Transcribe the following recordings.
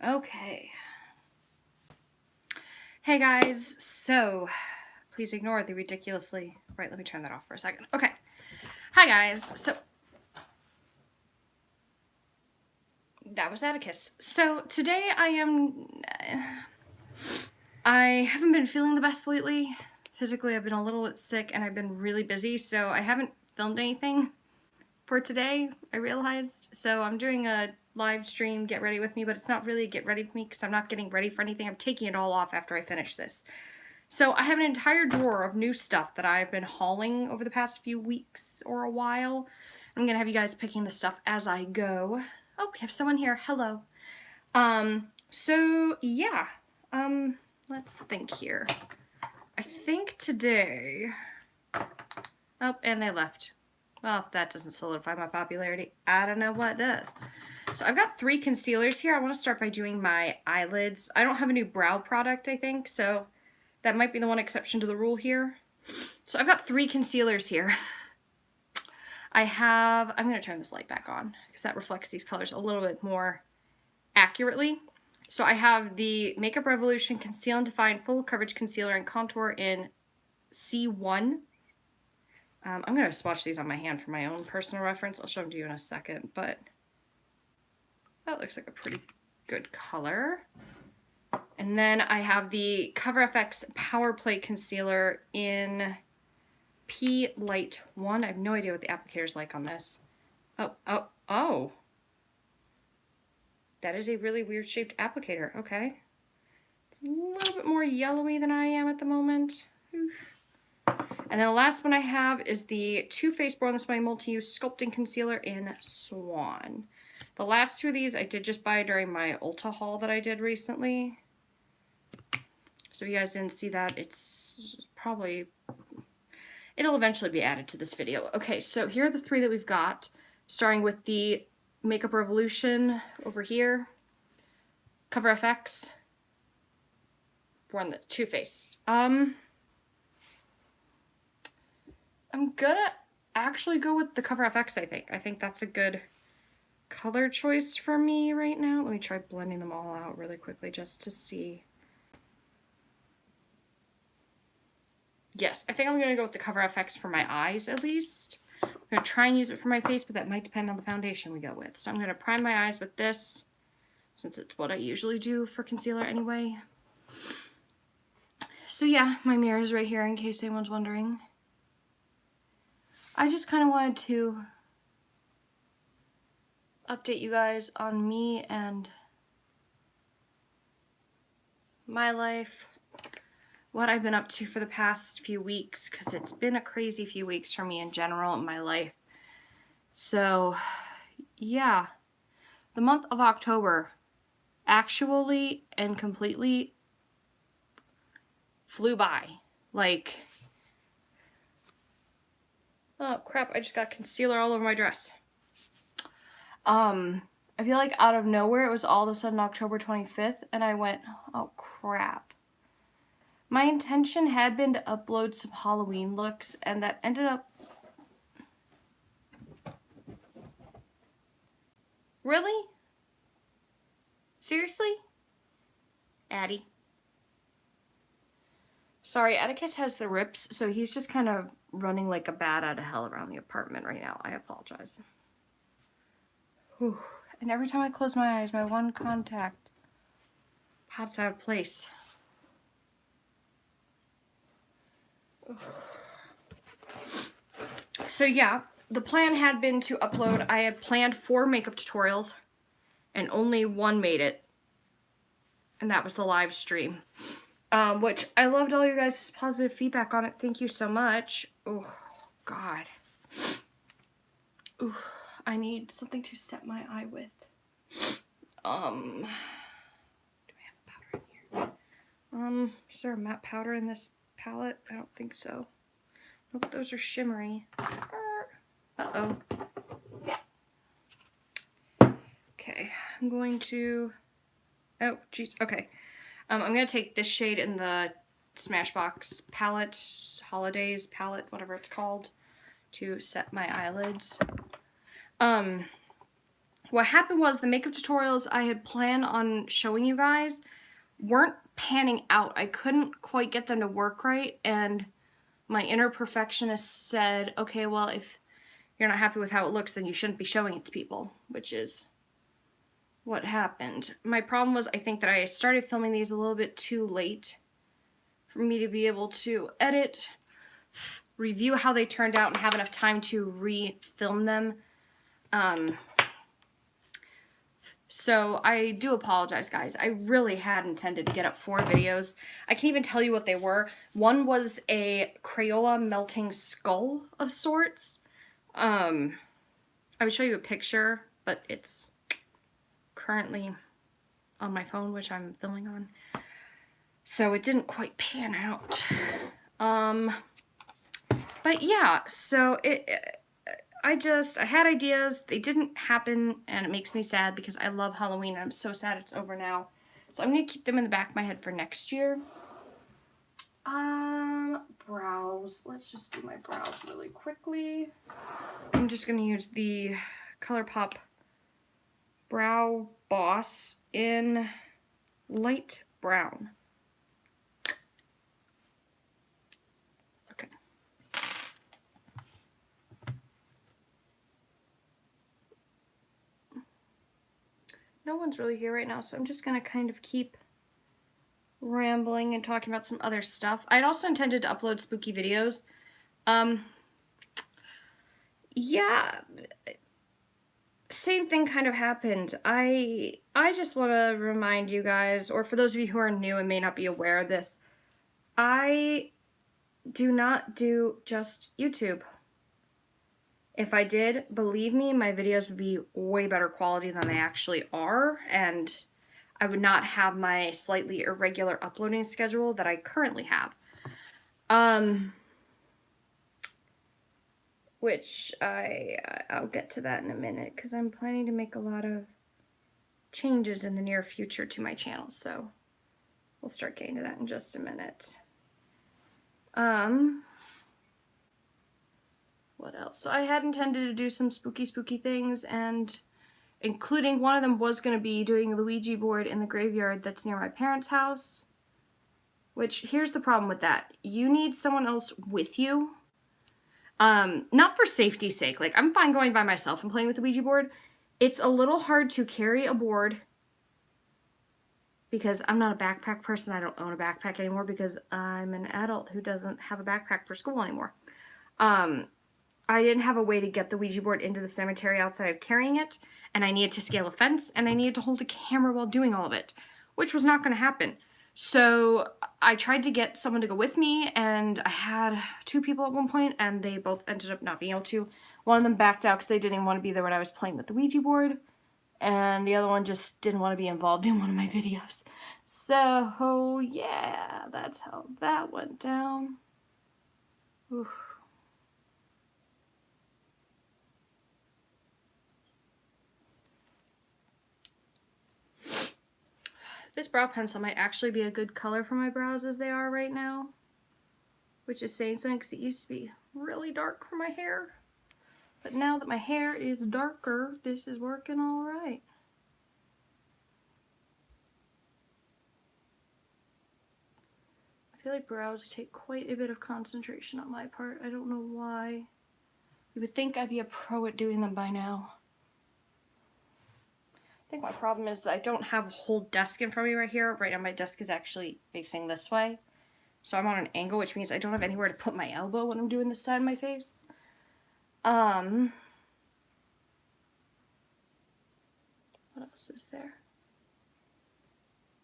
Okay. Hey guys, so please ignore the ridiculously... Right, let me turn that off for a second. Okay. Hi guys, so... That was Atticus. So today I haven't been feeling the best lately. Physically, I've been a little bit sick and I've been really busy, so I haven't filmed anything for today, I realized. So I'm doing a live stream, get ready with me, but it's not really a get ready with me because I'm not getting ready for anything. I'm taking it all off after I finish this. So I have an entire drawer of new stuff that I've been hauling over the past few weeks or a while. I'm gonna have you guys picking the stuff as I go. Oh, we have someone here. Hello. So yeah. Let's think here. I think today... Oh, and they left. Well, if that doesn't solidify my popularity, I don't know what does. So I've got 3 concealers here. I want to start by doing my eyelids. I don't have a new brow product, I think, so that might be the one exception to the rule here. So I've got 3 concealers here. I'm going to turn this light back on because that reflects these colors a little bit more accurately. So I have the Makeup Revolution Conceal and Define Full Coverage Concealer and Contour in C1. I'm going to swatch these on my hand for my own personal reference. I'll show them to you in a second, but that looks like a pretty good color. And then I have the Cover FX Power Play Concealer in P Light 1. I have no idea what the applicator is like on this. Oh. That is a really weird shaped applicator. Okay. It's a little bit more yellowy than I am at the moment. And then the last one I have is the Too Faced Born This Way Multi-Use Sculpting Concealer in Swan. The last 2 of these I did just buy during my Ulta haul that I did recently. So if you guys didn't see that, it'll eventually be added to this video. Okay, so here are the 3 that we've got, starting with the Makeup Revolution over here, Cover FX, Born the Too Faced. I'm gonna actually go with the Cover FX, I think. I think that's a good color choice for me right now. Let me try blending them all out really quickly just to see. Yes, I think I'm gonna go with the Cover FX for my eyes at least. I'm gonna try and use it for my face, but that might depend on the foundation we go with. So I'm gonna prime my eyes with this, since it's what I usually do for concealer anyway. So yeah, my mirror is right here in case anyone's wondering. I just kind of wanted to update you guys on me and my life, what I've been up to for the past few weeks, because it's been a crazy few weeks for me in general in my life. So yeah, the month of October actually and completely flew by. Like, oh crap, I just got concealer all over my dress. I feel like out of nowhere it was all of a sudden October 25th and I went, oh crap. My intention had been to upload some Halloween looks and that ended up... Really? Seriously? Addie. Sorry, Atticus has the rips, so he's just kind of running like a bat out of hell around the apartment right now. I apologize. Whew. And every time I close my eyes, my one contact pops out of place. So yeah, the plan had been to upload, I had planned 4 makeup tutorials and only 1 made it. And that was the live stream. Which I loved all your guys' positive feedback on it. Thank you so much. Oh, God. Ooh, I need something to set my eye with. Do I have a powder in here? Is there a matte powder in this palette? I don't think so. Nope, those are shimmery. Uh-oh. Okay, I'm going to... Oh, jeez, okay. I'm going to take this shade in the Smashbox palette, Holidays palette, whatever it's called, to set my eyelids. what happened was the makeup tutorials I had planned on showing you guys weren't panning out. I couldn't quite get them to work right, and my inner perfectionist said, okay, well, if you're not happy with how it looks, then you shouldn't be showing it to people, which is what happened. My problem was I think that I started filming these a little bit too late for me to be able to edit, review how they turned out, and have enough time to re-film them. So I do apologize, guys. I really had intended to get up 4 videos. I can even tell you what they were. One was a Crayola melting skull of sorts. I would show you a picture, but it's currently on my phone, which I'm filming on. So it didn't quite pan out. But yeah, so I had ideas, they didn't happen, and it makes me sad because I love Halloween, and I'm so sad it's over now. So I'm going to keep them in the back of my head for next year. Brows. Let's just do my brows really quickly. I'm just going to use the ColourPop Brow Boss in light brown. No one's really here right now, so I'm just going to kind of keep rambling and talking about some other stuff. I'd also intended to upload spooky videos. Yeah, same thing kind of happened. I just want to remind you guys, or for those of you who are new and may not be aware of this, I do not do just YouTube. If I did, believe me, my videos would be way better quality than they actually are, and I would not have my slightly irregular uploading schedule that I currently have. Which I'll get to that in a minute, because I'm planning to make a lot of changes in the near future to my channel, so we'll start getting to that in just a minute. What else? So I had intended to do some spooky things, and including one of them was going to be doing the Ouija board in the graveyard that's near my parents' house. Which, here's the problem with that. You need someone else with you. Not for safety's sake. Like, I'm fine going by myself and playing with the Ouija board. It's a little hard to carry a board because I'm not a backpack person. I don't own a backpack anymore because I'm an adult who doesn't have a backpack for school anymore. I didn't have a way to get the Ouija board into the cemetery outside of carrying it, and I needed to scale a fence, and I needed to hold a camera while doing all of it, which was not going to happen. So I tried to get someone to go with me, and I had 2 people at one point, and they both ended up not being able to. One of them backed out because they didn't even want to be there when I was playing with the Ouija board, and the other one just didn't want to be involved in one of my videos. So yeah, that's how that went down. Oof. This brow pencil might actually be a good color for my brows as they are right now, which is saying something because it used to be really dark for my hair. But now that my hair is darker, this is working all right. I feel like brows take quite a bit of concentration on my part. I don't know why. You would think I'd be a pro at doing them by now. I think my problem is that I don't have a whole desk in front of me right here. Right now my desk is actually facing this way. So I'm on an angle, which means I don't have anywhere to put my elbow when I'm doing this side of my face. What else is there?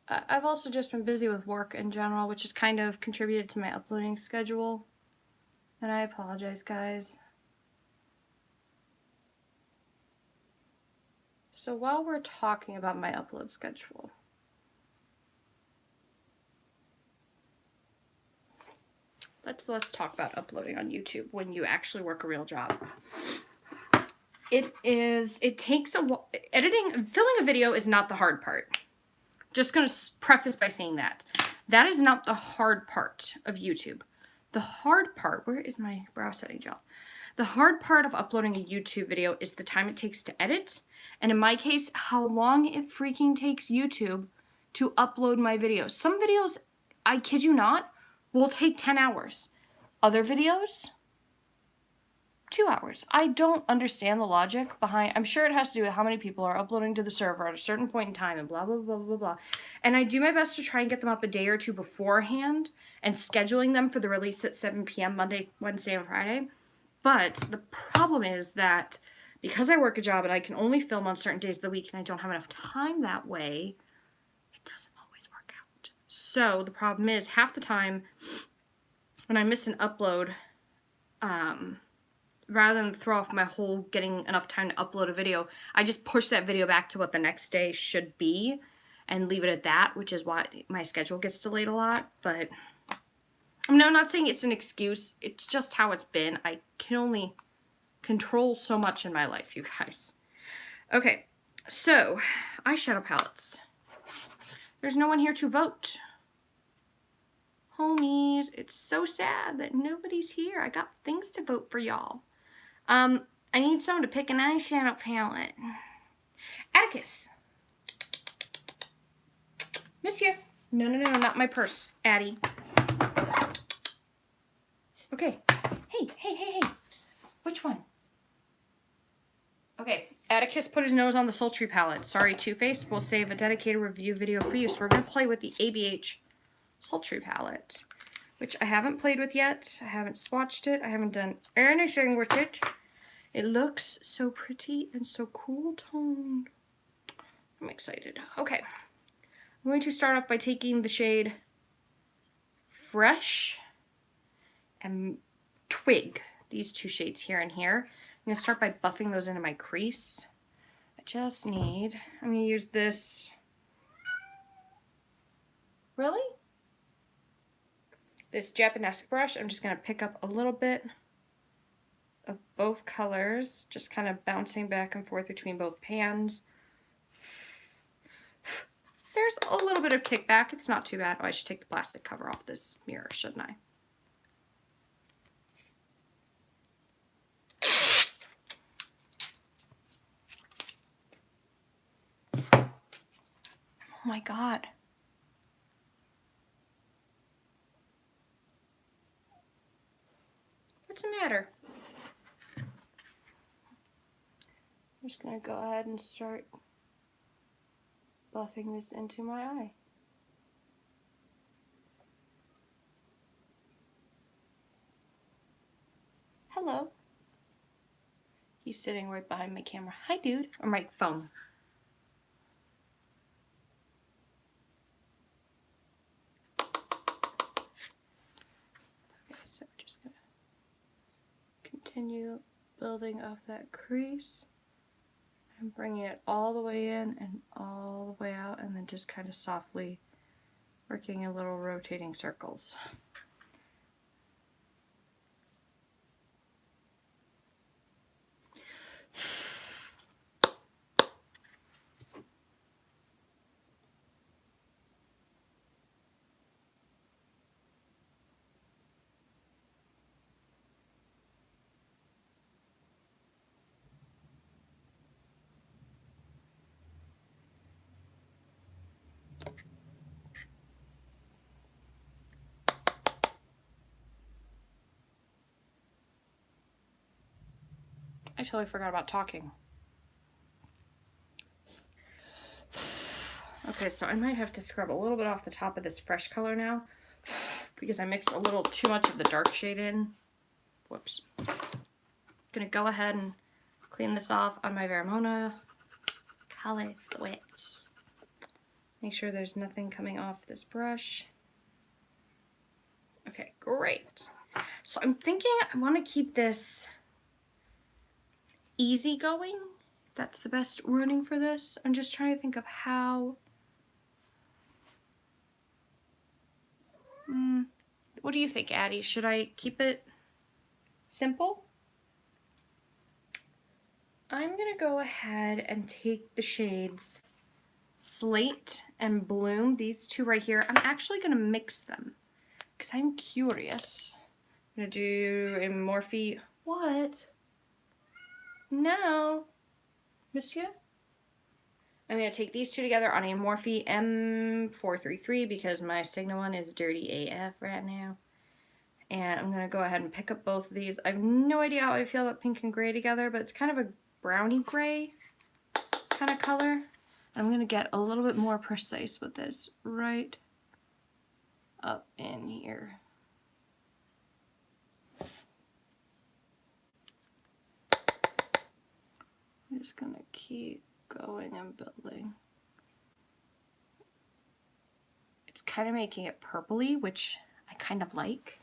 I've also just been busy with work in general, which has kind of contributed to my uploading schedule. And I apologize, guys. So while we're talking about my upload schedule, let's talk about uploading on YouTube when you actually work a real job. It takes a while. Filming a video is not the hard part. Just gonna preface by saying that. That is not the hard part of YouTube. The hard part, where is my brow setting gel? The hard part of uploading a YouTube video is the time it takes to edit, and in my case, how long it freaking takes YouTube to upload my videos. Some videos, I kid you not, will take 10 hours. Other videos, 2 hours. I don't understand the logic behind, I'm sure it has to do with how many people are uploading to the server at a certain point in time and blah, blah, blah, blah, blah. And I do my best to try and get them up a day or two beforehand and scheduling them for the release at 7 p.m. Monday, Wednesday, and Friday. But the problem is that because I work a job and I can only film on certain days of the week and I don't have enough time that way, it doesn't always work out. So the problem is half the time when I miss an upload, rather than throw off my whole getting enough time to upload a video, I just push that video back to what the next day should be and leave it at that, which is why my schedule gets delayed a lot. But I'm not saying it's an excuse. It's just how it's been. I can only control so much in my life, you guys. Okay, so eyeshadow palettes. There's no one here to vote. Homies, it's so sad that nobody's here. I got things to vote for y'all. I need someone to pick an eyeshadow palette. Atticus. Monsieur. No, not my purse, Addie. Okay. Hey. Which one? Okay. Atticus put his nose on the sultry palette. Sorry, Two-Faced. We'll save a dedicated review video for you. So we're going to play with the ABH sultry palette, which I haven't played with yet. I haven't swatched it. I haven't done anything with it. It looks so pretty and so cool toned. I'm excited. Okay. I'm going to start off by taking the shade Fresh and Twig. These two shades here and here. I'm going to start by buffing those into my crease. I'm going to use this. Really? This Japanese brush. I'm just going to pick up a little bit of both colors, just kind of bouncing back and forth between both pans. There's a little bit of kickback. It's not too bad. Oh, I should take the plastic cover off this mirror, shouldn't I? Oh my God. What's the matter? I'm just going to go ahead and start buffing this into my eye. Hello. He's sitting right behind my camera. Hi, dude. Or my phone. Okay, so we're just going to continue building up that crease. And bringing it all the way in and all the way out, and then just kind of softly working in little rotating circles. I totally forgot about talking. Okay, so I might have to scrub a little bit off the top of this Fresh color now because I mixed a little too much of the dark shade in. Whoops. I'm gonna go ahead and clean this off on my Vermona Color Switch. Make sure there's nothing coming off this brush. Okay, great. So I'm thinking I want to keep this easygoing, if that's the best wording for this. I'm just trying to think of how. What do you think, Addie? Should I keep it simple? I'm gonna go ahead and take the shades Slate and Bloom, these two right here. I'm actually gonna mix them because I'm curious. I'm gonna do a Morphe. What? No. Monsieur? I'm going to take these two together on a Morphe M433 because my Sigma one is dirty AF right now. And I'm going to go ahead and pick up both of these. I have no idea how I feel about pink and gray together, but it's kind of a browny gray kind of color. I'm going to get a little bit more precise with this right up in here. I'm just going to keep going and building. It's kind of making it purpley, which I kind of like.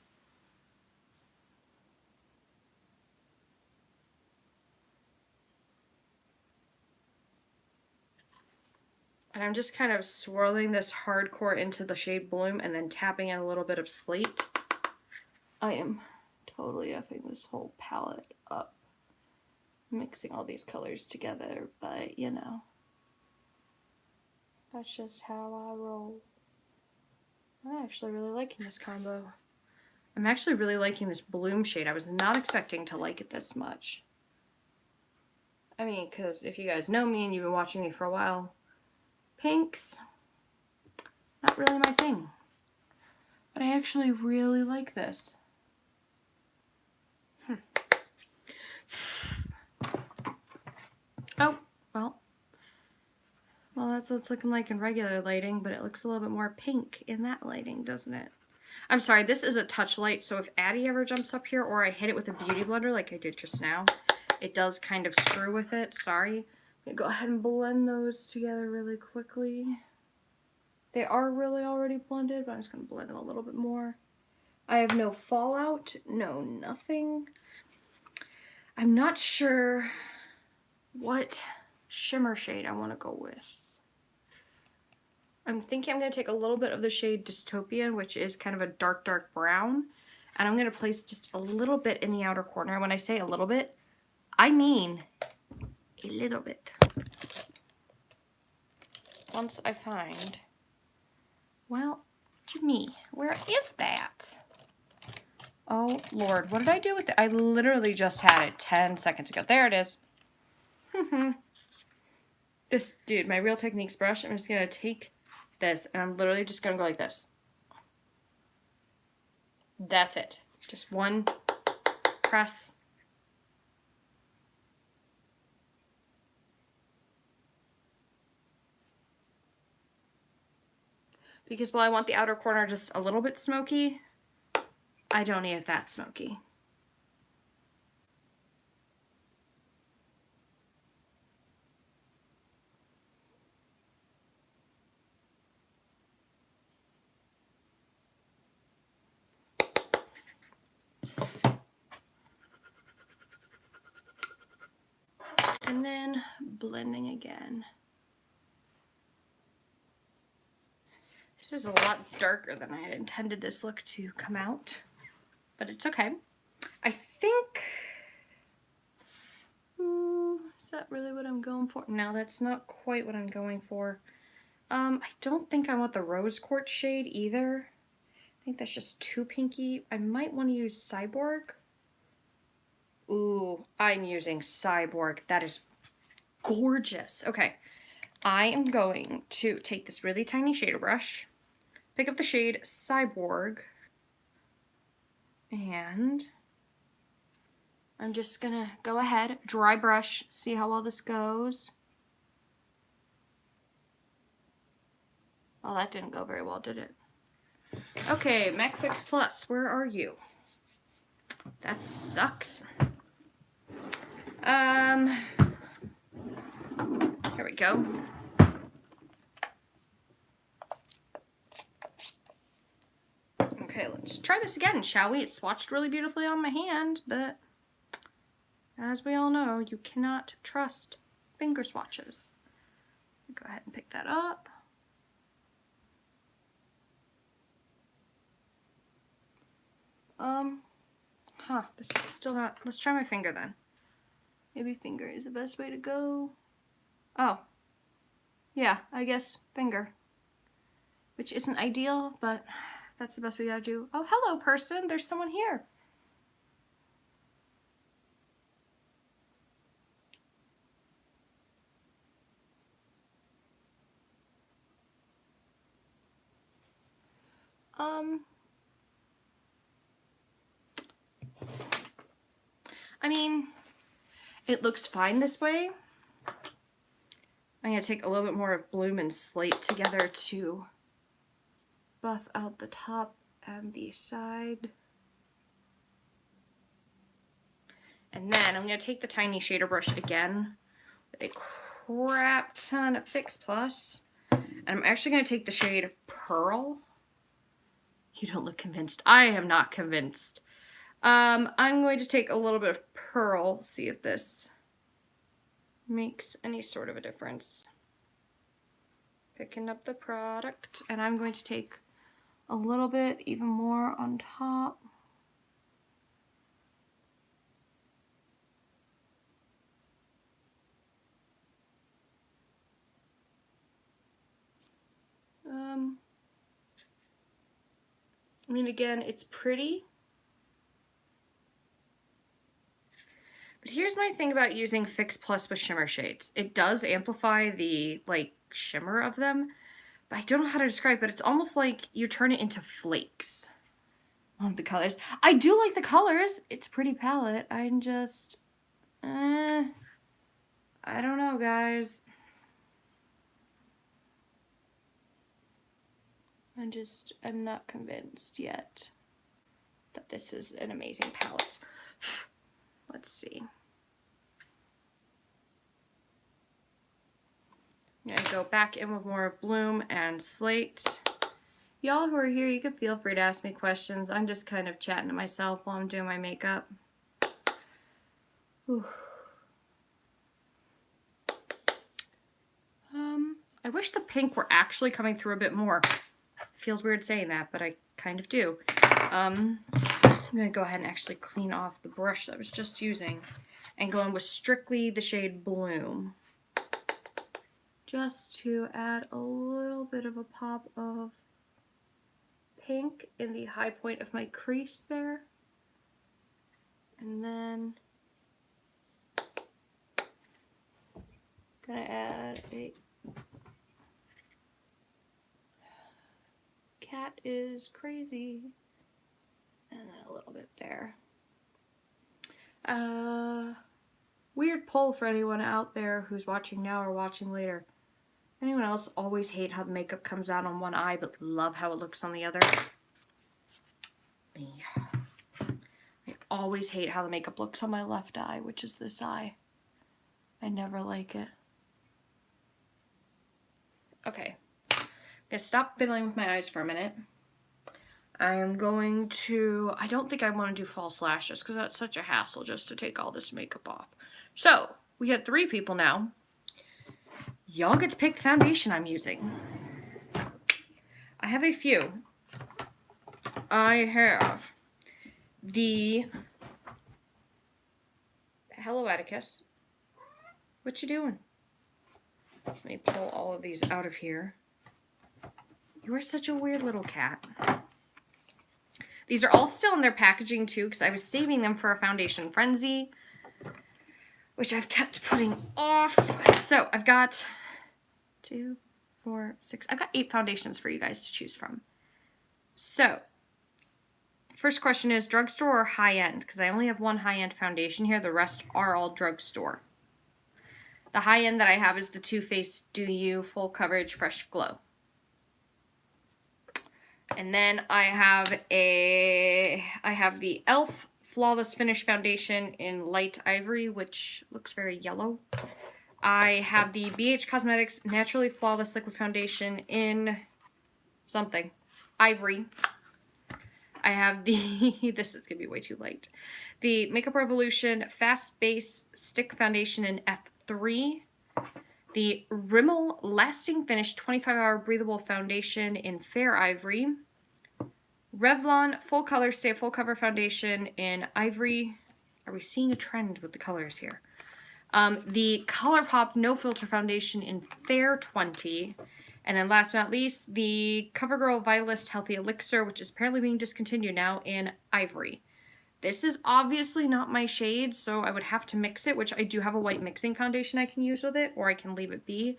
And I'm just kind of swirling this hardcore into the shade Bloom and then tapping in a little bit of Slate. I am totally effing this whole palette up, mixing all these colors together, but you know, that's just how I roll. I'm actually really liking this combo. I'm actually really liking this Bloom shade. I was not expecting to like it this much. I mean, because if you guys know me and you've been watching me for a while, pinks, not really my thing. But I actually really like this. Oh, well, that's what it's looking like in regular lighting, but it looks a little bit more pink in that lighting, doesn't it? I'm sorry, this is a touch light, so if Addie ever jumps up here or I hit it with a beauty blender like I did just now, it does kind of screw with it. Sorry. I'm gonna go ahead and blend those together really quickly. They are really already blended, but I'm just gonna blend them a little bit more. I have no fallout, no nothing. I'm not sure what shimmer shade I want to go with. I'm thinking I'm going to take a little bit of the shade Dystopian, which is kind of a dark, dark brown, and I'm going to place just a little bit in the outer corner. When I say a little bit, I mean a little bit. Once I find, well, Jimmy, where is that? Oh, Lord, what did I do with it? I literally just had it 10 seconds ago. There it is. This, dude, my Real Techniques brush, I'm just going to take this, and I'm literally just going to go like this. That's it. Just one press. Because while I want the outer corner just a little bit smoky, I don't need it that smoky. And then blending again. This is a lot darker than I had intended this look to come out, but it's okay. I think, is that really what I'm going for? No, that's not quite what I'm going for. I don't think I want the rose quartz shade either. I think that's just too pinky. I might want to use Cyborg. Ooh, I'm using Cyborg. That is gorgeous. Okay, I am going to take this really tiny shader brush, pick up the shade Cyborg, and I'm just gonna go ahead, dry brush, see how well this goes. Well, that didn't go very well, did it? Okay, Mac Fix Plus, where are you? That sucks. Here we go. Okay, let's try this again, shall we? It swatched really beautifully on my hand, but as we all know, you cannot trust finger swatches. Go ahead and pick that up. This is still not, let's try my finger then. Maybe finger is the best way to go. Oh, yeah, I guess finger. Which isn't ideal, but that's the best we gotta do. Oh, hello person, there's someone here. I mean, it looks fine this way. I'm going to take a little bit more of Bloom and Slate together to buff out the top and the side. And then I'm going to take the tiny shader brush again with a crap ton of Fix Plus. And I'm actually going to take the shade Pearl. You don't look convinced. I am not convinced. I'm going to take a little bit of Pearl, see if this makes any sort of a difference. Picking up the product, and I'm going to take a little bit even more on top. I mean, again, it's pretty. But here's my thing about using Fix Plus with shimmer shades. It does amplify the, like, shimmer of them, but I don't know how to describe it, but it's almost like you turn it into flakes. I love the colors. I do like the colors. It's a pretty palette. I'm just, I don't know, guys. I'm not convinced yet that this is an amazing palette. Let's see. I'm gonna go back in with more of Bloom and Slate. Y'all who are here, you can feel free to ask me questions. I'm just kind of chatting to myself while I'm doing my makeup. Whew. I wish the pink were actually coming through a bit more. It feels weird saying that, but I kind of do. I'm gonna go ahead and actually clean off the brush that I was just using and go in with strictly the shade Bloom, just to add a little bit of a pop of pink in the high point of my crease there. And then gonna add a cat is crazy, and then a little bit there. Weird poll for anyone out there who's watching now or watching later. Anyone else always hate how the makeup comes out on one eye but love how it looks on the other? Me. I always hate how the makeup looks on my left eye, which is this eye. I never like it. Okay. I'm going to stop fiddling with my eyes for a minute. I am going to, I don't think I want to do false lashes because that's such a hassle just to take all this makeup off. So, we had 3 people now. Y'all get to pick the foundation I'm using. I have a few. I have the Hello Atticus. What you doing? Let me pull all of these out of here. You are such a weird little cat. These are all still in their packaging too, because I was saving them for a foundation frenzy, which I've kept putting off. So I've got 2, 4, 6. I've got 8 foundations for you guys to choose from. So first question is drugstore or high-end? Because I only have one high-end foundation here. The rest are all drugstore. The high-end that I have is the Too Faced Do You Full Coverage Fresh Glow. And then I have the e.l.f. Flawless Finish Foundation in Light Ivory, which looks very yellow. I have the BH Cosmetics Naturally Flawless Liquid Foundation in something. Ivory. I have the, this is going to be way too light, the Makeup Revolution Fast Base Stick Foundation in F3. The Rimmel Lasting Finish 25-Hour Breathable Foundation in Fair Ivory. Revlon Full Color Stay Full Cover Foundation in Ivory. Are we seeing a trend with the colors here? The ColourPop No Filter Foundation in Fair 20. And then last but not least, the CoverGirl Vitalist Healthy Elixir, which is apparently being discontinued now, in Ivory. This is obviously not my shade, so I would have to mix it, which I do have a white mixing foundation I can use with it, or I can leave it be.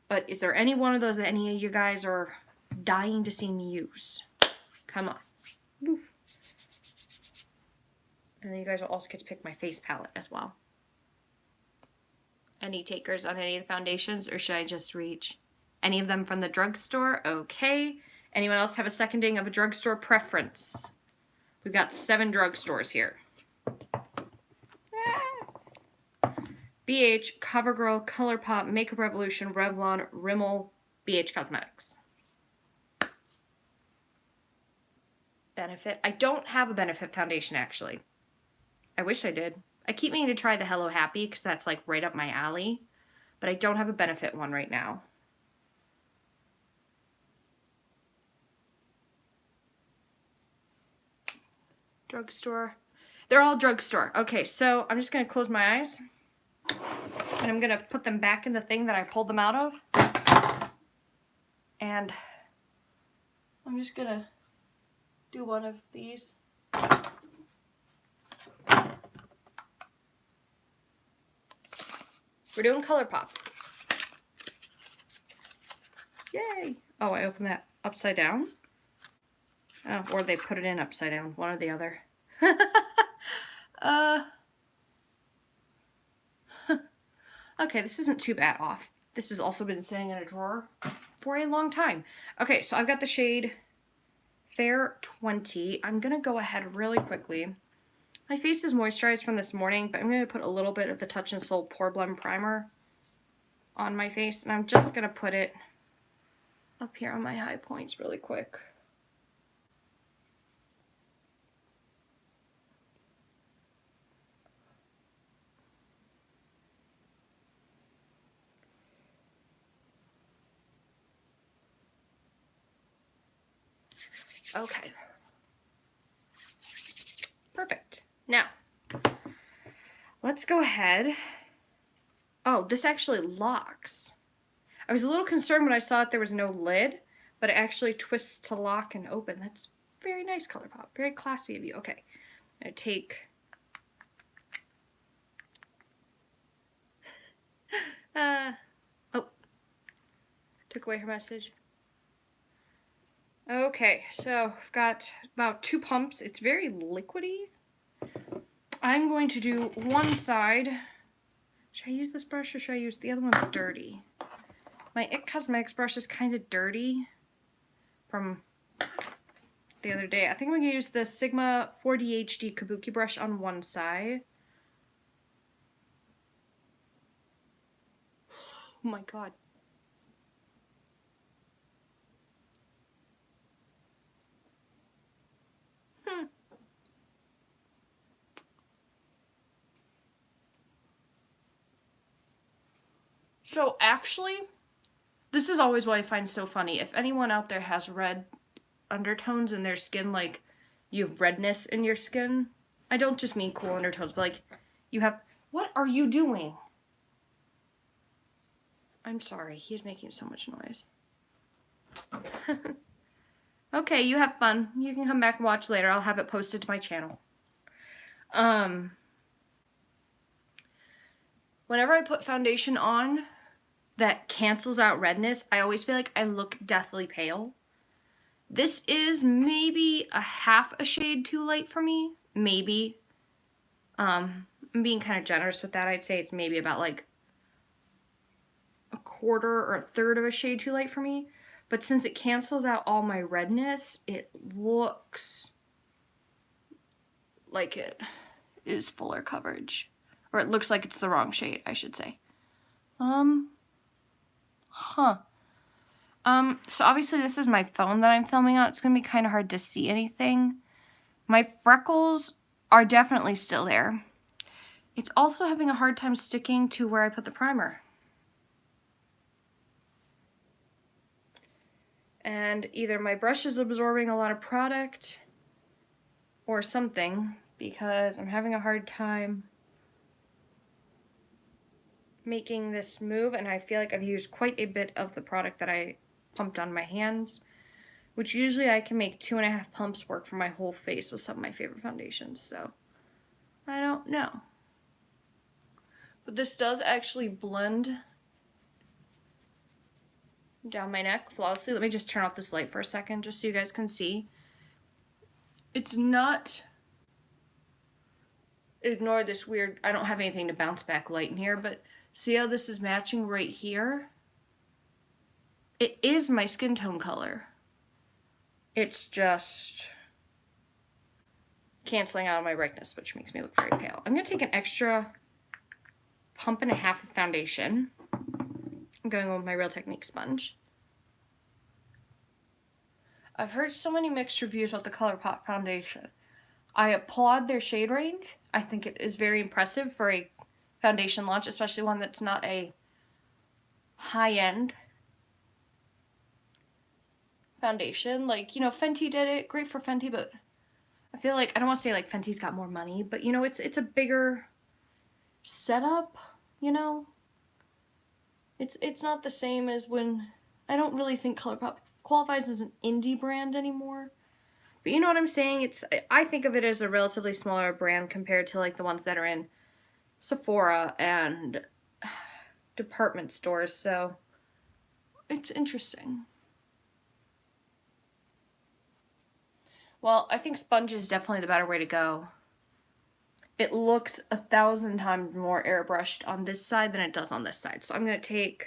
But is there any one of those that any of you guys are dying to see me use? Come on. Woo. And then you guys will also get to pick my face palette as well. Any takers on any of the foundations, or should I just reach any of them from the drugstore? Okay. Anyone else have a seconding of a drugstore preference? We've got 7 drugstores here. BH, CoverGirl, ColourPop, Makeup Revolution, Revlon, Rimmel, BH Cosmetics. Benefit. I don't have a Benefit foundation, actually. I wish I did. I keep meaning to try the Hello Happy because that's like right up my alley. But I don't have a Benefit one right now. Drugstore. They're all drugstore. Okay, so I'm just going to close my eyes. And I'm going to put them back in the thing that I pulled them out of. And I'm just going to do one of these. We're doing ColourPop. Yay! Oh, I opened that upside down. Oh, or they put it in upside down. One or the other. Okay, this isn't too bad off. This has also been sitting in a drawer for a long time. Okay, so I've got the shade Fair 20. I'm going to go ahead really quickly. My face is moisturized from this morning, but I'm going to put a little bit of the Touch in Sol Pore Blend Primer on my face, and I'm just going to put it up here on my high points really quick. Okay. Perfect. Now, let's go ahead. Oh, this actually locks. I was a little concerned when I saw that there was no lid, but it actually twists to lock and open. That's very nice, ColourPop. Very classy of you. Okay. I'm going to take... oh. Took away her message. Okay, so I've got about 2 pumps. It's very liquidy. I'm going to do one side. Should I use this brush or should I use the other one's dirty? My IT Cosmetics brush is kind of dirty from the other day. I think I'm going to use the Sigma 4D HD Kabuki brush on one side. Oh my god. So actually, this is always what I find so funny. If anyone out there has red undertones in their skin, like you have redness in your skin, I don't just mean cool undertones, but like you have... What are you doing? I'm sorry, he's making so much noise. Okay, you have fun. You can come back and watch later. I'll have it posted to my channel. Whenever I put foundation on that cancels out redness, I always feel like I look deathly pale. This is maybe a half a shade too light for me. Maybe. I'm being kind of generous with that. I'd say it's maybe about like a quarter or a third of a shade too light for me. But since it cancels out all my redness, it looks like it is fuller coverage. Or it looks like it's the wrong shade, I should say. So obviously this is my phone that I'm filming on. It's going to be kind of hard to see anything. My freckles are definitely still there. It's also having a hard time sticking to where I put the primer. And either my brush is absorbing a lot of product or something, because I'm having a hard time making this move, and I feel like I've used quite a bit of the product that I pumped on my hands, which usually I can make 2.5 pumps work for my whole face with some of my favorite foundations, so I don't know. But this does actually blend down my neck flawlessly. Let me just turn off this light for a second just so you guys can see. It's not, ignore this weird, I don't have anything to bounce back light in here, but see how this is matching right here? It is my skin tone color. It's just canceling out of my brightness, which makes me look very pale. I'm gonna take an extra pump and a half of foundation. I'm going with my Real Technique sponge. I've heard so many mixed reviews about the ColourPop foundation. I applaud their shade range. I think it is very impressive for a foundation launch, especially one that's not a high-end foundation. Like, you know, Fenty did it. Great for Fenty, but I feel like, I don't want to say like Fenty's got more money, but you know, it's a bigger setup, you know? It's not the same as when, I don't really think ColourPop qualifies as an indie brand anymore. But you know what I'm saying? I think of it as a relatively smaller brand compared to like the ones that are in Sephora and department stores, so it's interesting. Well, I think sponge is definitely the better way to go. It looks 1,000 times more airbrushed on this side than it does on this side. So I'm going to take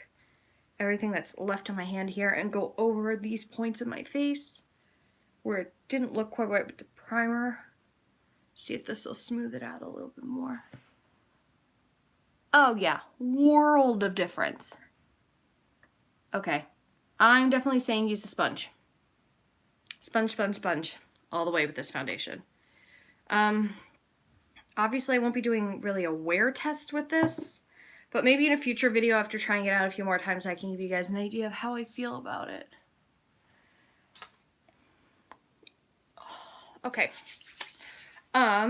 everything that's left on my hand here and go over these points of my face where it didn't look quite right with the primer. See if this will smooth it out a little bit more. Oh yeah, world of difference. Okay, I'm definitely saying use a sponge. Sponge, sponge, sponge, all the way with this foundation. Obviously I won't be doing really a wear test with this, but maybe in a future video after trying it out a few more times I can give you guys an idea of how I feel about it. Okay. I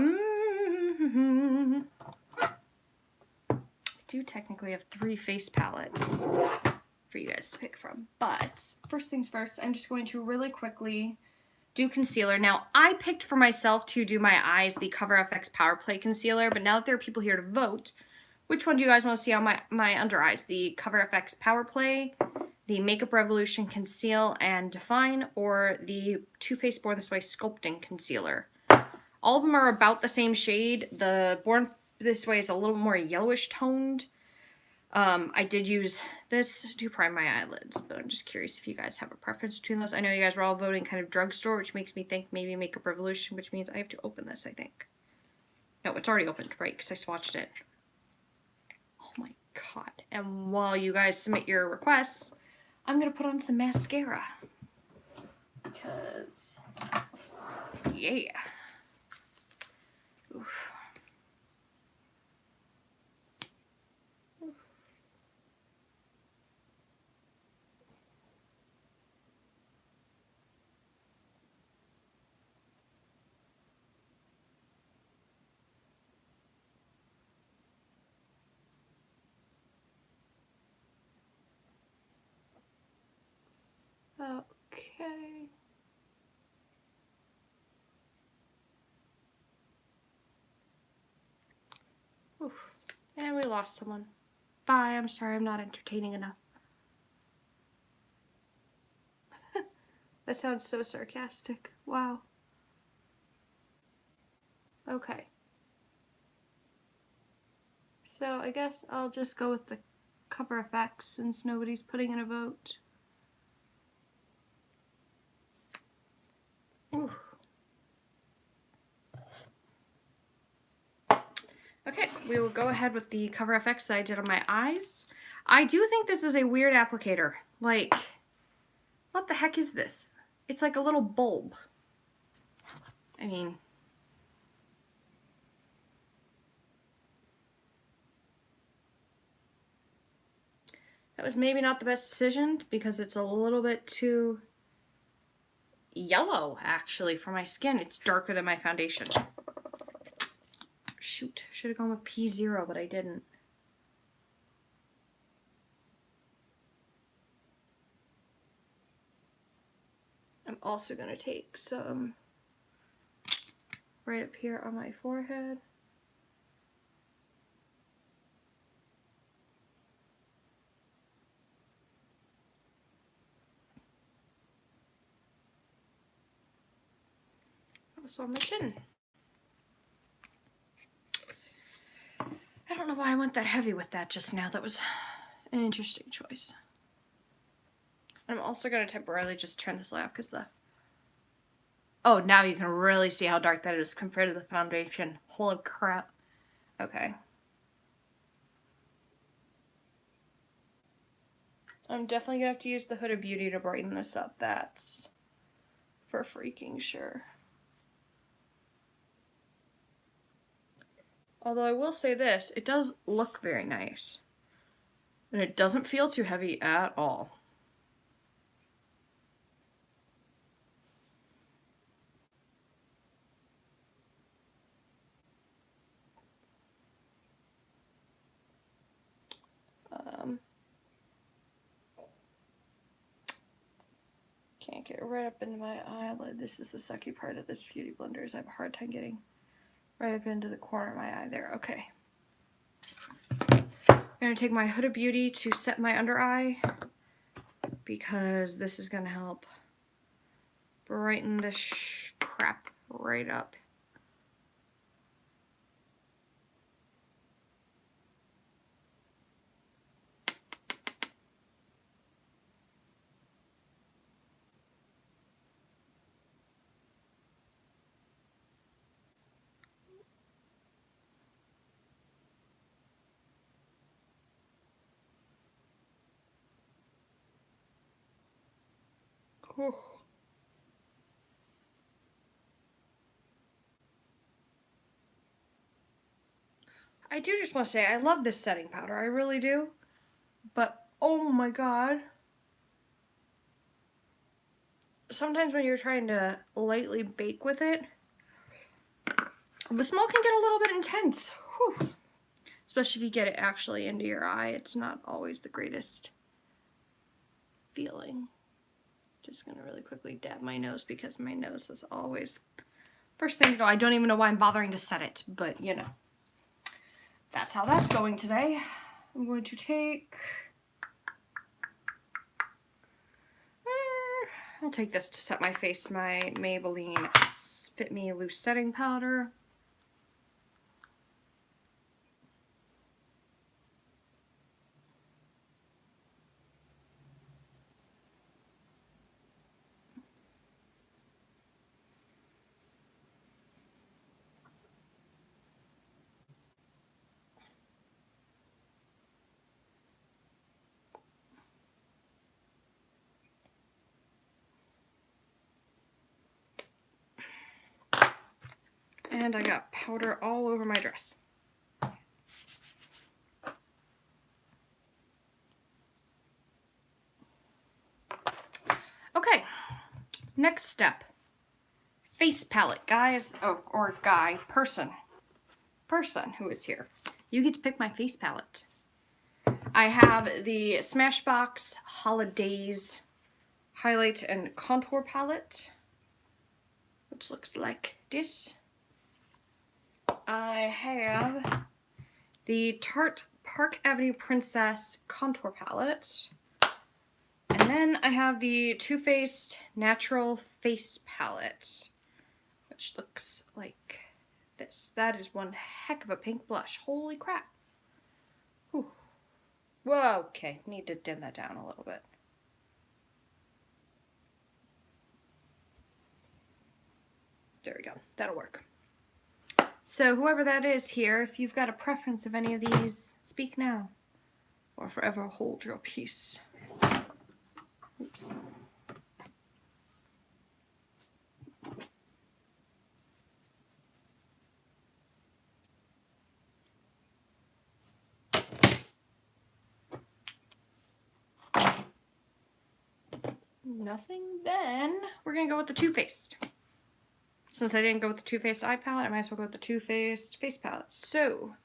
do technically have 3 face palettes for you guys to pick from, but first things first, I'm just going to really quickly do concealer. Now, I picked for myself to do my eyes the Cover FX Power Play concealer, but now that there are people here to vote, which one do you guys want to see on my under eyes? The Cover FX Power Play, the Makeup Revolution Conceal and Define, or the Too Faced Born This Way Sculpting Concealer? All of them are about the same shade. The Born This Way is a little more yellowish toned. I did use this to prime my eyelids, but I'm just curious if you guys have a preference between those. I know you guys were all voting kind of drugstore, which makes me think maybe Makeup Revolution, which means I have to open this, I think. No, it's already opened, right, because I swatched it. Oh my god. And while you guys submit your requests, I'm going to put on some mascara. Because, yeah. Oof. Okay. Oof. And we lost someone. Bye, I'm sorry I'm not entertaining enough. That sounds so sarcastic. Wow. Okay. So I guess I'll just go with the Cover FX since nobody's putting in a vote. Ooh. Okay, we will go ahead with the Cover FX that I did on my eyes. I do think this is a weird applicator. Like, what the heck is this? It's like a little bulb. I mean, that was maybe not the best decision because it's a little bit too yellow, actually, for my skin. It's darker than my foundation. Shoot, should have gone with P0, but I didn't. I'm also going to take some right up here on my forehead. this on my chin. I don't know why I went that heavy with that just now. That was an interesting choice. I'm also going to temporarily just turn this light off because oh, now you can really see how dark that is compared to the foundation. Holy crap. Okay. I'm definitely going to have to use the Huda Beauty to brighten this up. That's for freaking sure. Although I will say this, it does look very nice. And it doesn't feel too heavy at all. Can't get right up into my eyelid. This is the sucky part of this beauty blender is I have a hard time getting right up into the corner of my eye there. Okay. I'm going to take my Huda Beauty to set my under eye because this is going to help brighten this crap right up. Oh. I do just want to say I love this setting powder. I really do. But oh my god. Sometimes when you're trying to lightly bake with it, the smell can get a little bit intense. Whew. Especially if you get it actually into your eye. It's not always the greatest feeling. Just gonna really quickly dab my nose because my nose is always first thing to go. I don't even know why I'm bothering to set it, but you know, that's how that's going today. I'm going to take, I'll take this to set my face, my Maybelline Fit Me Loose Setting Powder. And I got powder all over my dress. Okay, next step. Face palette, guys. Oh, or guy, person who is here. You get to pick my face palette. I have the Smashbox Holidays Highlight and Contour Palette, which looks like this. I have the Tarte Park Avenue Princess Contour Palette. And then I have the Too Faced Natural Face Palette, which looks like this. That is one heck of a pink blush. Holy crap. Whew. Whoa, okay. Need to dim that down a little bit. There we go. That'll work. So whoever that is here, if you've got a preference of any of these, speak now or forever hold your peace. Oops. Nothing, then we're gonna go with the Too Faced. Since I didn't go with the Too Faced eye palette, I might as well go with the Too Faced face palette. So,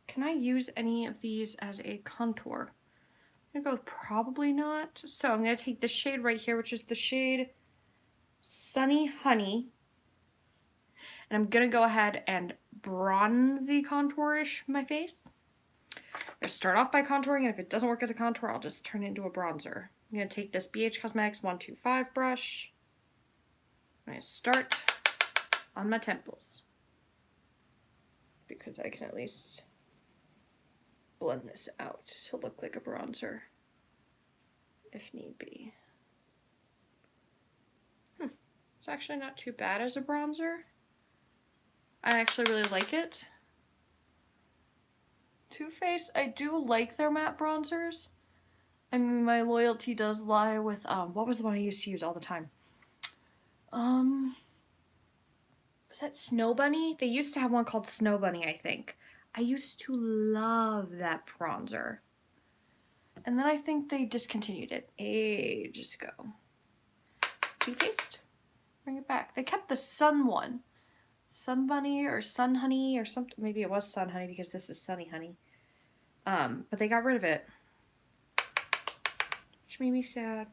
can I use any of these as a contour? I'm gonna go with probably not. So I'm gonna take this shade right here, which is the shade Sunny Honey. And I'm gonna go ahead and bronzy contourish my face. I'm gonna start off by contouring, and if it doesn't work as a contour, I'll just turn it into a bronzer. I'm gonna take this BH Cosmetics 125 brush. I'm going to start on my temples because I can at least blend this out to look like a bronzer if need be. It's actually not too bad as a bronzer. I actually really like it. Too Faced, I do like their matte bronzers. I mean, my loyalty does lie with, what was the one I used to use all the time? Was that Snow Bunny? They used to have one called Snow Bunny, I think. I used to love that bronzer. And then I think they discontinued it ages ago. Too Faced? Bring it back. They kept the Sun one. Sun Bunny or Sun Honey or something. Maybe it was Sun Honey because this is Sunny Honey. But they got rid of it. Which made me sad.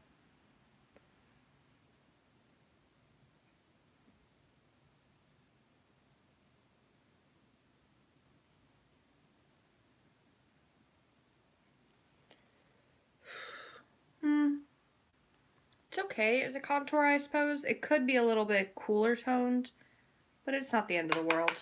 It's okay as a contour, I suppose. It could be a little bit cooler toned, but it's not the end of the world.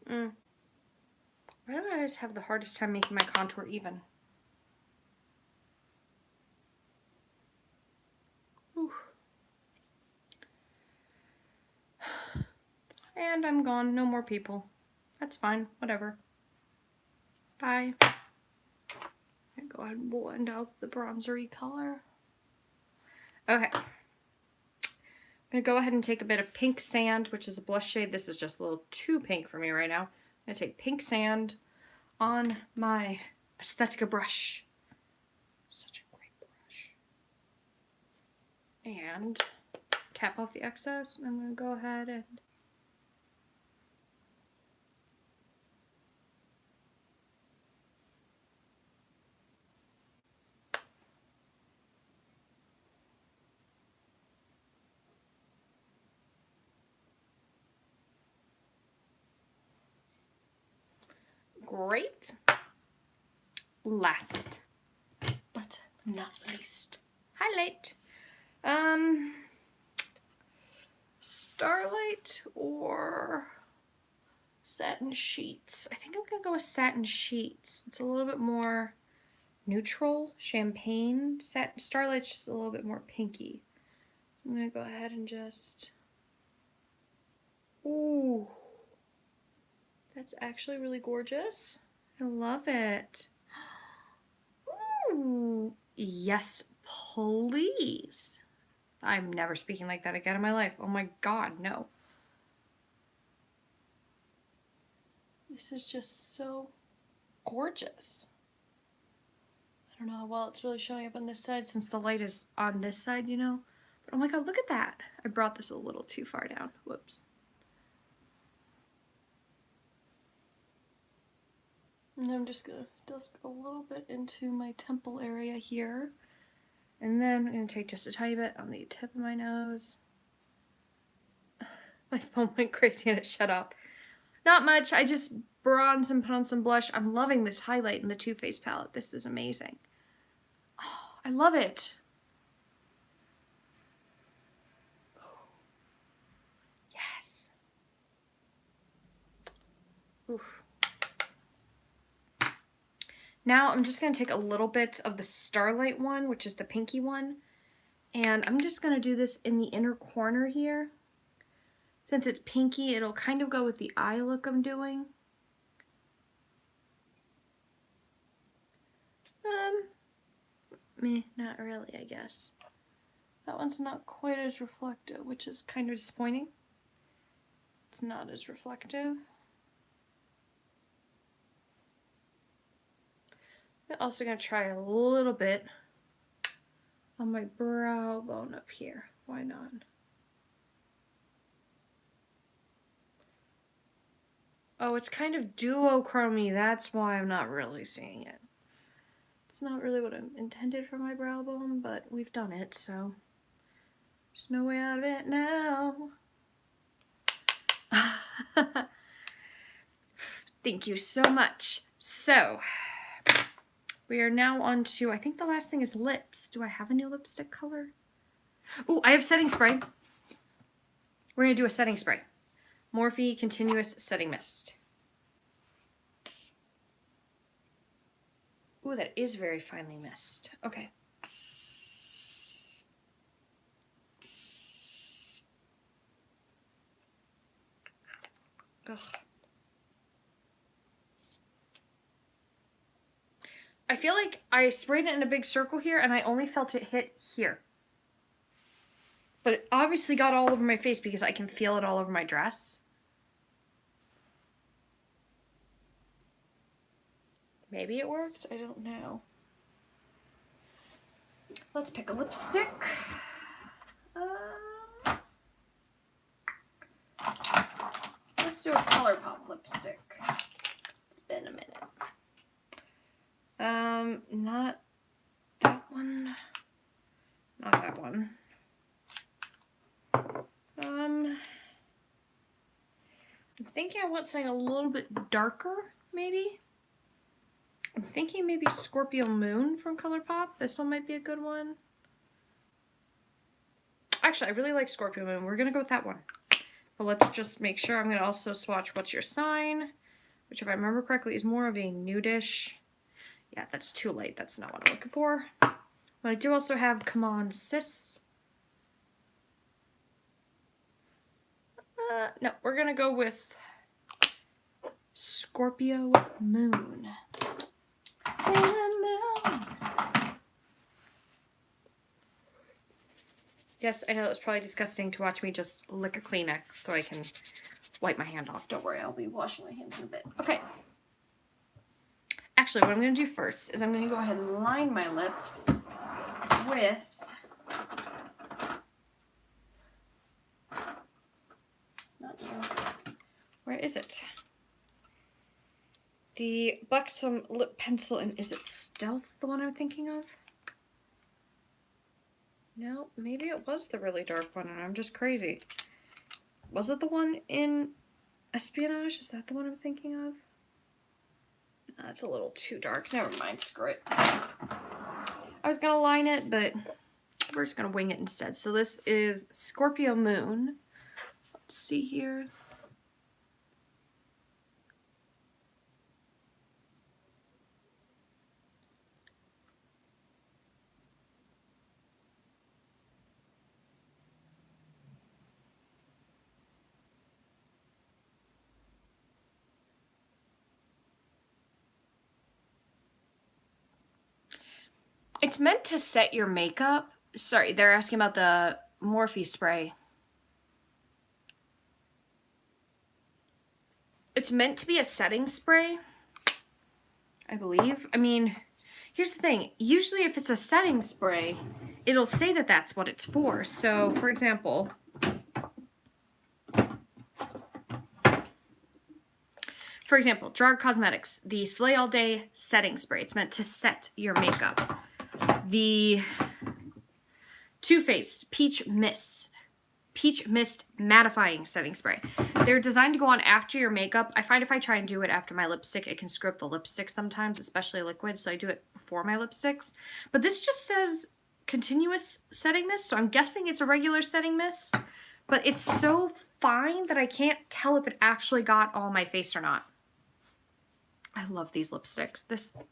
Why do I always have the hardest time making my contour even? Whew. And I'm gone. No more people. That's fine. Whatever. Bye. I'm gonna go ahead and blend out the bronzery color. Okay. I'm gonna go ahead and take a bit of Pink Sand, which is a blush shade. This is just a little too pink for me right now. I'm gonna take Pink Sand on my Aesthetica brush. Such a great brush. And tap off the excess. I'm gonna go ahead and great. Last but not least, highlight. Starlight or Satin Sheets. I think I'm gonna go with Satin Sheets. It's a little bit more neutral, champagne. Starlight's just a little bit more pinky. I'm gonna go ahead and just, ooh, that's actually really gorgeous. I love it. Ooh, yes, please. I'm never speaking like that again in my life. Oh my God, no. This is just so gorgeous. I don't know how well it's really showing up on this side since the light is on this side, you know? But oh my God, look at that. I brought this a little too far down. Whoops. And I'm just gonna dust a little bit into my temple area here. And then I'm gonna take just a tiny bit on the tip of my nose. My phone went crazy and it shut off. Not much, I just bronzed and put on some blush. I'm loving this highlight in the Too Faced palette. This is amazing. Oh, I love it. Yes. Oof. Now I'm just going to take a little bit of the Starlight one, which is the pinky one, and I'm just going to do this in the inner corner here. Since it's pinky, it'll kind of go with the eye look I'm doing. Meh, not really, I guess. That one's not quite as reflective, which is kind of disappointing. It's not as reflective. I'm also going to try a little bit on my brow bone up here. Why not? Oh, it's kind of duochrome-y. That's why I'm not really seeing it. It's not really what I intended for my brow bone, but we've done it, so there's no way out of it now. Thank you so much. So, we are now on to, I think the last thing is lips. Do I have a new lipstick color? Oh, I have setting spray. We're going to do a setting spray. Morphe Continuous Setting Mist. Ooh, that is very finely mist. Okay. Ugh. I feel like I sprayed it in a big circle here and I only felt it hit here. But it obviously got all over my face because I can feel it all over my dress. Maybe it worked. I don't know. Let's pick a lipstick. Let's do a ColourPop lipstick. It's been a minute. Not that one. Not that one. I'm thinking I want something a little bit darker, maybe. I'm thinking maybe Scorpio Moon from ColourPop. This one might be a good one. Actually, I really like Scorpio Moon. We're gonna go with that one. But let's just make sure. I'm gonna also swatch What's Your Sign, which if I remember correctly is more of a nudish. Yeah, that's too light. That's not what I'm looking for. But I do also have Come On Sis. No, we're gonna go with Scorpio Moon. Sailor Moon. Yes, I know it was probably disgusting to watch me just lick a Kleenex so I can wipe my hand off. Don't worry, I'll be washing my hands in a bit. Okay. Actually, what I'm going to do first is I'm going to go ahead and line my lips with not you. Where is it? The Buxom lip pencil, and is it Stealth the one I'm thinking of? No, maybe it was the really dark one and I'm just crazy. Was it the one in Espionage? Is that the one I'm thinking of? That's a little too dark. Never mind, screw it. I was gonna line it, but we're just gonna wing it instead. So this is Scorpio Moon. Let's see here. It's meant to set your makeup. Sorry, they're asking about the Morphe spray. It's meant to be a setting spray, I believe. I mean, here's the thing. Usually if it's a setting spray, it'll say that that's what it's for. So, for example, Gerard Cosmetics, the Slay All Day setting spray. It's meant to set your makeup. The Too Faced Peach Mist mattifying setting spray. They're designed to go on after your makeup. I find if I try and do it after my lipstick, it can screw up the lipstick sometimes, especially liquid, so I do it before my lipsticks. But this just says continuous setting mist, so I'm guessing it's a regular setting mist, but it's so fine that I can't tell if it actually got all my face or not. I love these lipsticks.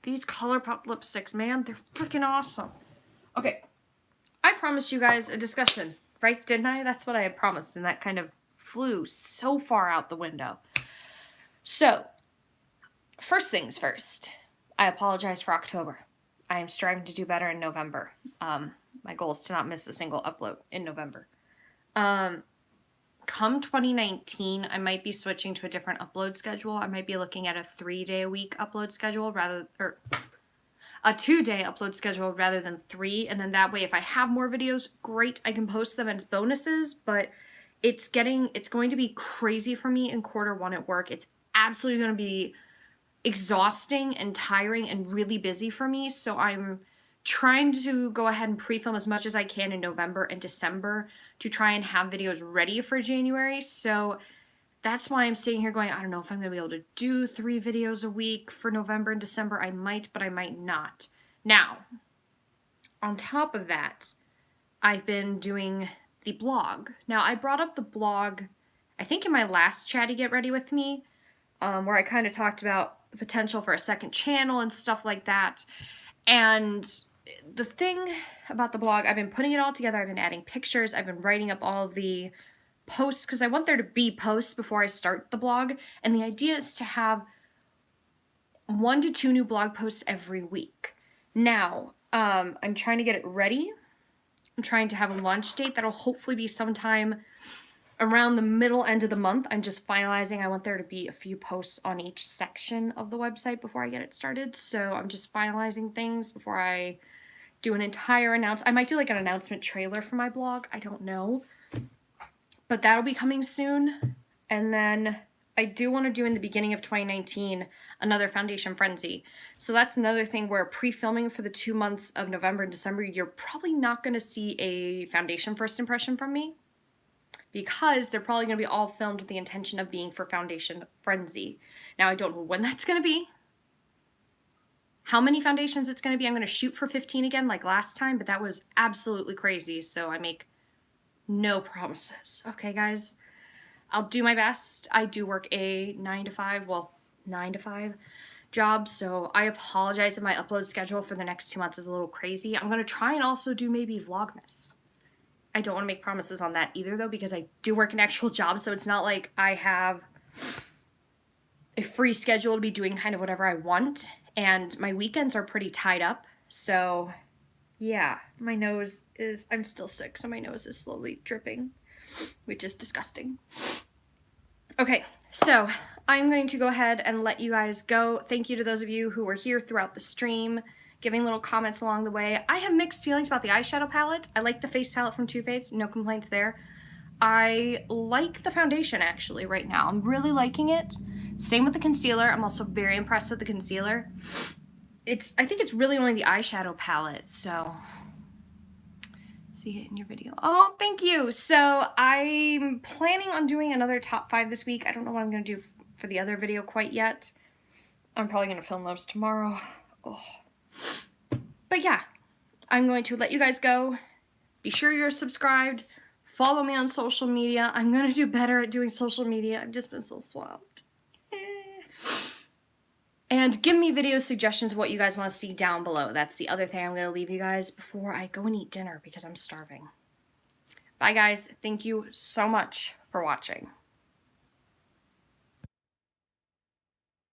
These ColourPop lipsticks, man, they're freaking awesome. Okay, I promised you guys a discussion, right? Didn't I? That's what I had promised, and that kind of flew so far out the window. So, first things first, I apologize for October. I am striving to do better in November. My goal is to not miss a single upload in November. Come 2019, I might be switching to a different upload schedule. I might be looking at a 3-day-a-week upload schedule a 2-day upload schedule rather than 3. And then that way, if I have more videos, great, I can post them as bonuses. But it's going to be crazy for me in Q1 at work. It's absolutely going to be exhausting and tiring and really busy for me. So I'm trying to go ahead and pre-film as much as I can in November and December to try and have videos ready for January. So that's why I'm sitting here going, I don't know if I'm going to be able to do 3 videos a week for November and December. I might, but I might not. Now, on top of that, I've been doing the blog. Now, I brought up the blog, I think in my last Chatty Get Ready With Me, where I kind of talked about the potential for a second channel and stuff like that. And the thing about the blog, I've been putting it all together. I've been adding pictures. I've been writing up all of the posts because I want there to be posts before I start the blog. And the idea is to have 1 to 2 new blog posts every week. Now, I'm trying to get it ready. I'm trying to have a launch date that'll hopefully be sometime around the middle end of the month. I'm just finalizing. I want there to be a few posts on each section of the website before I get it started. So I'm just finalizing things before I do an entire announcement. I might do like an announcement trailer for my blog. I don't know. But that'll be coming soon. And then I do want to do in the beginning of 2019 another Foundation Frenzy. So that's another thing where pre-filming for the 2 months of November and December, you're probably not going to see a foundation first impression from me, because they're probably going to be all filmed with the intention of being for Foundation Frenzy. Now, I don't know when that's going to be, how many foundations it's going to be. I'm going to shoot for 15 again like last time, but that was absolutely crazy, so I make no promises. Okay, guys? I'll do my best. I do work a 9 to 5 job, so I apologize if my upload schedule for the next 2 months is a little crazy. I'm going to try and also do maybe Vlogmas. I don't want to make promises on that either, though, because I do work an actual job, so it's not like I have a free schedule to be doing kind of whatever I want, and my weekends are pretty tied up, so yeah, my nose is, I'm still sick, so my nose is slowly dripping, which is disgusting. Okay, so I'm going to go ahead and let you guys go. Thank you to those of you who were here throughout the stream, giving little comments along the way. I have mixed feelings about the eyeshadow palette. I like the face palette from Too Faced, no complaints there. I like the foundation actually right now. I'm really liking it. Same with the concealer. I'm also very impressed with the concealer. I think it's really only the eyeshadow palette, so see it in your video. Oh, thank you. So I'm planning on doing another top 5 this week. I don't know what I'm going to do for the other video quite yet. I'm probably going to film those tomorrow. Oh. But yeah, I'm going to let you guys go. Be sure you're subscribed. Follow me on social media. I'm going to do better at doing social media. I've just been so swamped. And give me video suggestions of what you guys want to see down below. That's the other thing I'm going to leave you guys before I go and eat dinner because I'm starving. Bye, guys. Thank you so much for watching.